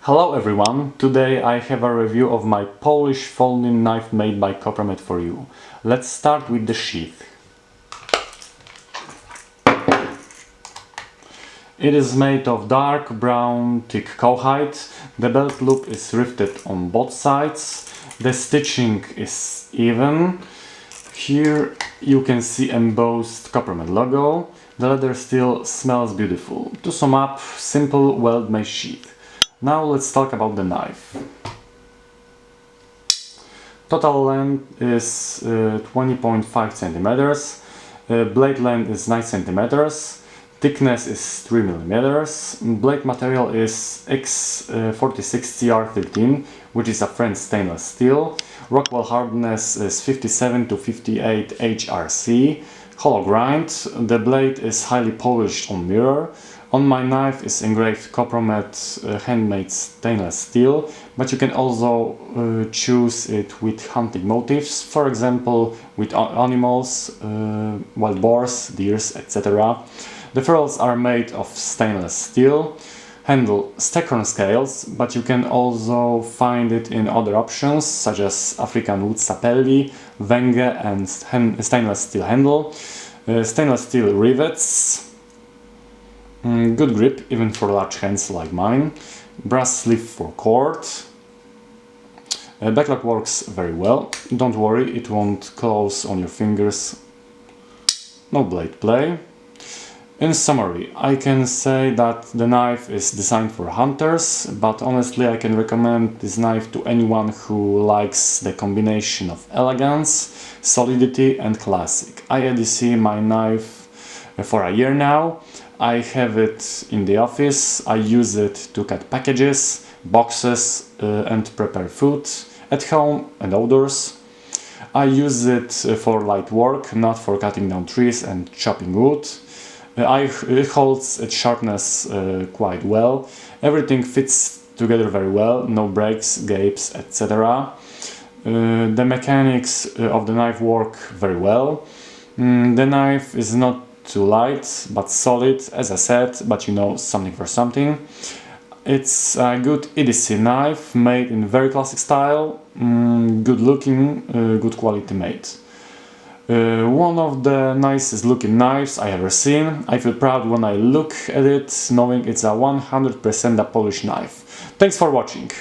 Hello everyone, today I have a review of my Polish folding knife made by KOPROMED for you. Let's start with the sheath. It is made of dark brown thick cowhide. The belt loop is rifted on both sides. The stitching is even. Here you can see embossed KOPROMED logo. The leather still smells beautiful. To sum up, simple weld-made sheath. Now let's talk about the knife. Total length is 20.5 centimeters. Blade length is 9 centimeters. Thickness is 3 millimeters. Blade material is X46CR13, which is a French stainless steel. Rockwell hardness is 57 to 58 HRC. Hollow grind. The blade is highly polished on mirror. On my knife is engraved KOPROMED handmade stainless steel, but you can also choose it with hunting motifs, for example with animals, wild boars, deers, etc. The ferrules are made of stainless steel. Handle Stackhorn scales, but you can also find it in other options such as African wood sapelli, wenge and stainless steel handle. Stainless steel rivets. Good grip, even for large hands like mine. Brass sleeve for cord. Backlock works very well. Don't worry, it won't close on your fingers. No blade play. In summary, I can say that the knife is designed for hunters, but honestly I can recommend this knife to anyone who likes the combination of elegance, solidity and classic. I ADC my knife for a year now. I have it in the office. I use it to cut packages, boxes and prepare food at home and outdoors. I use it for light work, not for cutting down trees and chopping wood. It holds its sharpness quite well. Everything fits together very well, no breaks, gapes, etc. The mechanics of the knife work very well. The knife is not too light, but solid, as I said, but you know, something for something. It's a good EDC knife, made in very classic style, good looking, good quality made. One of the nicest looking knives I ever seen. I feel proud when I look at it, knowing it's a 100% a Polish knife. Thanks for watching.